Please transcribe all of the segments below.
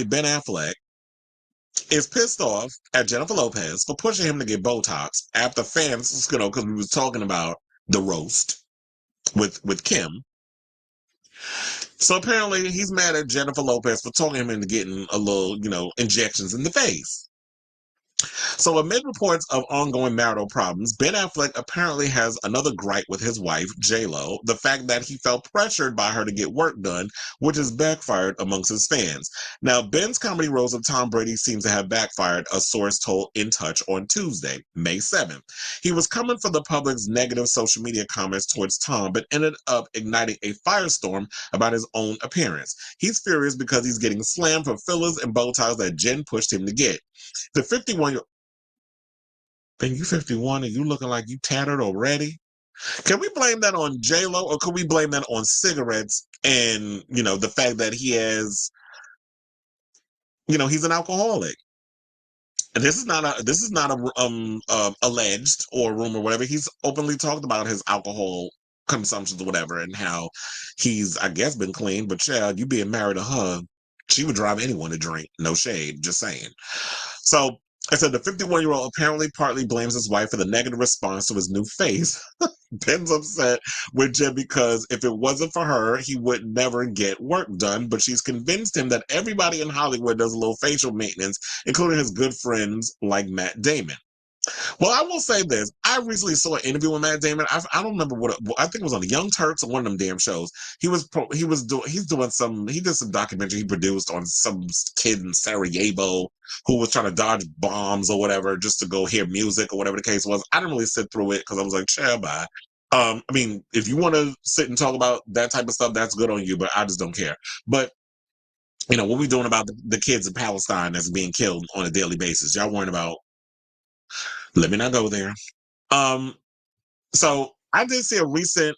Ben Affleck is pissed off at Jennifer Lopez for pushing him to get Botox after fans, because we was talking about the roast with Kim. So apparently he's mad at Jennifer Lopez for talking him into getting a little, injections in the face. So amid reports of ongoing marital problems, Ben Affleck apparently has another gripe with his wife, J-Lo, the fact that he felt pressured by her to get work done, which has backfired amongst his fans. Now, Ben's comedy roast of Tom Brady seems to have backfired, a source told In Touch on Tuesday, May 7th. He was coming for the public's negative social media comments towards Tom, but ended up igniting a firestorm about his own appearance. He's furious because he's getting slammed for fillers and Botox that Jen pushed him to get. The 51-year-old, Ben, you 51 and you looking like you tattered already? Can we blame that on J-Lo, or could we blame that on cigarettes and, the fact that he has, he's an alcoholic? And this is not a alleged or rumor, whatever. He's openly talked about his alcohol consumptions or whatever, and how he's, I guess, been clean. But child, you being married to her, she would drive anyone to drink. No shade, just saying. So I said the 51-year-old apparently partly blames his wife for the negative response to his new face. Ben's upset with Jen because if it wasn't for her, he would never get work done. But she's convinced him that everybody in Hollywood does a little facial maintenance, including his good friends like Matt Damon. Well, I will say this. I recently saw an interview with Matt Damon. I don't remember I think it was on the Young Turks or one of them damn shows. He did some documentary he produced on some kid in Sarajevo who was trying to dodge bombs or whatever just to go hear music or whatever the case was. I didn't really sit through it because I was like, chill, bye. I mean, if you want to sit and talk about that type of stuff, that's good on you, but I just don't care. But what we doing about the kids in Palestine that's being killed on a daily basis? Y'all worrying about? Let me not go there. So I did see a recent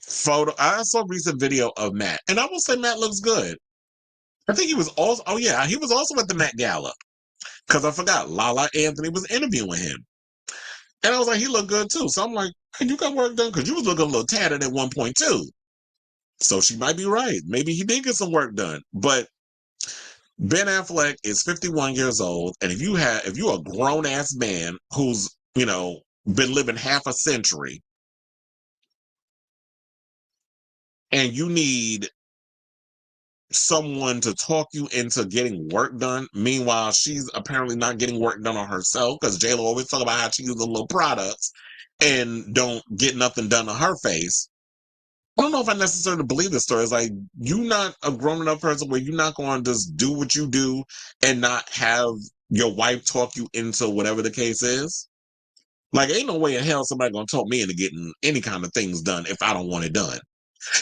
photo. I saw a recent video of Matt, and I will say Matt looks good. I think he was also. Oh yeah, he was also at the Met Gala because I forgot Lala Anthony was interviewing him, and I was like, he looked good too. So I'm like, hey, you got work done because you was looking a little tattered at one point too. So she might be right. Maybe he did get some work done, but. Ben Affleck is 51 years old, and if you're a grown ass man who's been living half a century, and you need someone to talk you into getting work done, meanwhile she's apparently not getting work done on herself because J-Lo always talk about how she uses little products and don't get nothing done on her face. I don't know if I necessarily believe this story. It's like, you not a grown enough person where you're not going to just do what you do and not have your wife talk you into whatever the case is. Like, ain't no way in hell somebody going to talk me into getting any kind of things done if I don't want it done.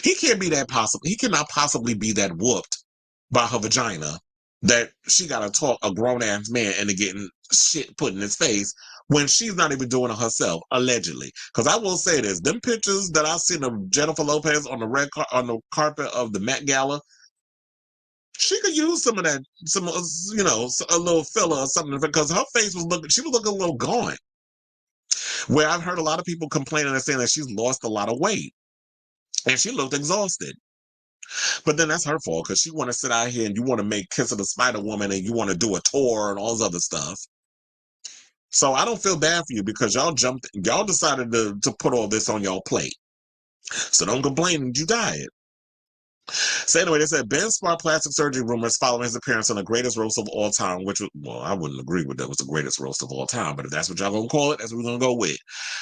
He can't be that possible. He cannot possibly be that whooped by her vagina that she got to talk a grown ass man into getting shit put in his face when she's not even doing it herself, allegedly. Because I will say this, them pictures that I've seen of Jennifer Lopez on the carpet of the Met Gala, she could use some of that, a little filler or something, because her face she was looking a little gaunt. Where I've heard a lot of people complaining and saying that she's lost a lot of weight. And she looked exhausted. But then that's her fault because she want to sit out here and you want to make Kiss of the Spider Woman and you want to do a tour and all this other stuff. So I don't feel bad for you because y'all decided to put all this on y'all plate. So don't complain that you died. So anyway, they said Ben sparked plastic surgery rumors following his appearance on the greatest roast of all time, which was, well, I wouldn't agree with that was the greatest roast of all time, but if that's what y'all gonna call it, that's what we're gonna go with,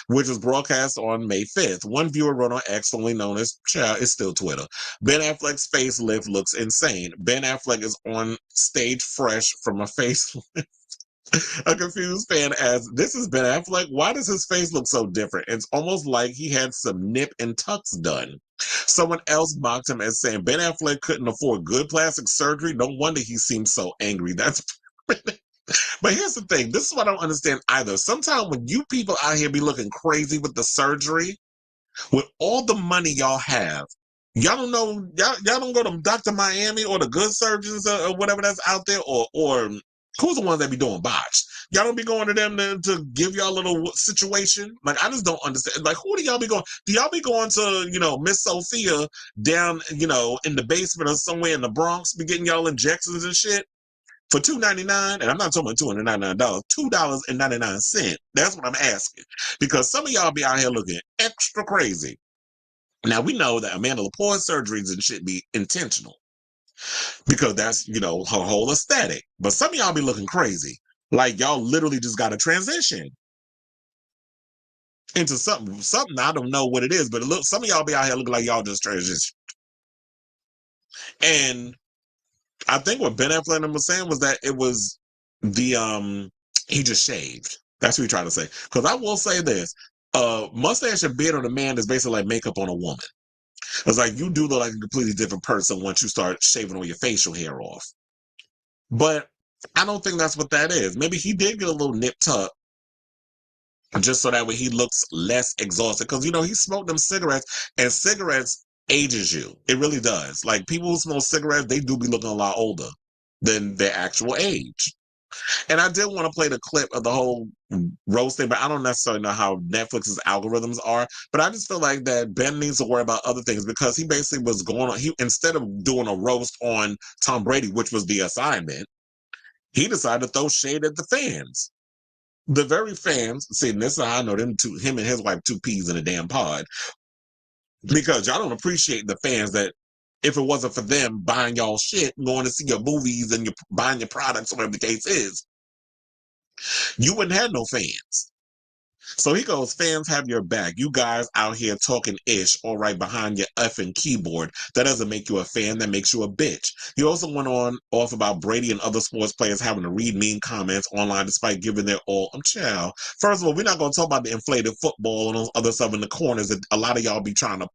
which was broadcast on May 5th. One viewer wrote on X, formerly known as it's still Twitter, Ben Affleck's facelift looks insane. Ben Affleck is on stage fresh from a facelift. A confused fan asks, this is Ben Affleck? Why does his face look so different? It's almost like he had some nip and tucks done. Someone else mocked him as saying Ben Affleck couldn't afford good plastic surgery. No wonder he seems so angry. That's But here's the thing. This is what I don't understand either. Sometimes when you people out here be looking crazy with the surgery, with all the money y'all have, y'all don't know, y'all don't go to Dr. Miami or the good surgeons or whatever that's out there, or who's the ones that be doing botched? Y'all don't be going to them to give y'all a little situation? Like, I just don't understand. Like, who do y'all be going? Do y'all be going to, Miss Sophia down, in the basement or somewhere in the Bronx, be getting y'all injections and shit? for $2.99, and I'm not talking about $299, $2.99. That's what I'm asking. Because some of y'all be out here looking extra crazy. Now we know that Amanda Lepore surgeries and shit be intentional because that's, her whole aesthetic. But some of y'all be looking crazy. Like y'all literally just got to transition into something I don't know what it is, but it looks, some of y'all be out here looking like y'all just transition. And I think what Ben Affleck was saying was that it was he just shaved. That's what he tried to say. Because I will say this, mustache and beard on a man is basically like makeup on a woman. It's like you do look like a completely different person once you start shaving all your facial hair off. But I don't think that's what that is. Maybe he did get a little nip tuck just so that way he looks less exhausted. Because, he smoked them cigarettes, and cigarettes ages you. It really does. Like, people who smoke cigarettes, they do be looking a lot older than their actual age. And I did want to play the clip of the whole roast thing, but I don't necessarily know how Netflix's algorithms are. But I just feel like that Ben needs to worry about other things because he basically was going on, instead of doing a roast on Tom Brady, which was the assignment, he decided to throw shade at the fans. The very fans, see, this is how I know him and his wife, two peas in a damn pod, because y'all don't appreciate the fans that if it wasn't for them buying y'all shit, going to see your movies and buying your products, whatever the case is, you wouldn't have no fans. So he goes, fans have your back. You guys out here talking ish all right behind your effing keyboard. That doesn't make you a fan. That makes you a bitch. He also went off about Brady and other sports players having to read mean comments online despite giving their all. Child. First of all, we're not going to talk about the inflated football and those other stuff in the corners that a lot of y'all be trying to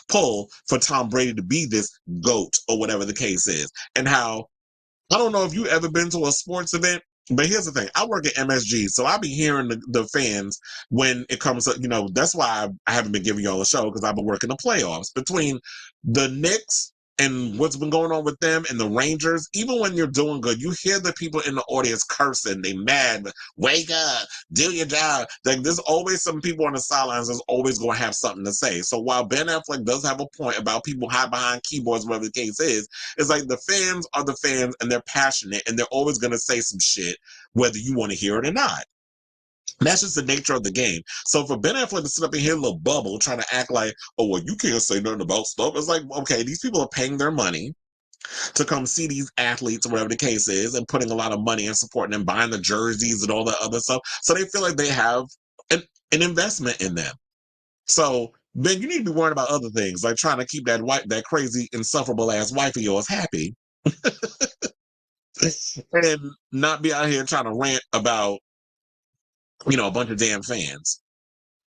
pull for Tom Brady to be this GOAT or whatever the case is. And how, I don't know if you ever been to a sports event, but here's the thing. I work at MSG, so I be hearing the fans when it comes to, that's why I haven't been giving y'all a show, because I've been working the playoffs. Between the Knicks and what's been going on with them and the Rangers, even when you're doing good, you hear the people in the audience cursing. They mad, wake up, do your job. Like, there's always some people on the sidelines that's always going to have something to say. So while Ben Affleck does have a point about people hide behind keyboards, whatever the case is, it's like the fans are the fans and they're passionate and they're always going to say some shit, whether you want to hear it or not. That's just the nature of the game. So for Ben Affleck to sit up in here, little bubble, trying to act like, oh, well, you can't say nothing about stuff. It's like, okay, these people are paying their money to come see these athletes or whatever the case is and putting a lot of money and supporting them, buying the jerseys and all that other stuff. So they feel like they have an investment in them. So, Ben, you need to be worrying about other things, like trying to keep that crazy, insufferable ass wife of yours happy and not be out here trying to rant about, a bunch of damn fans.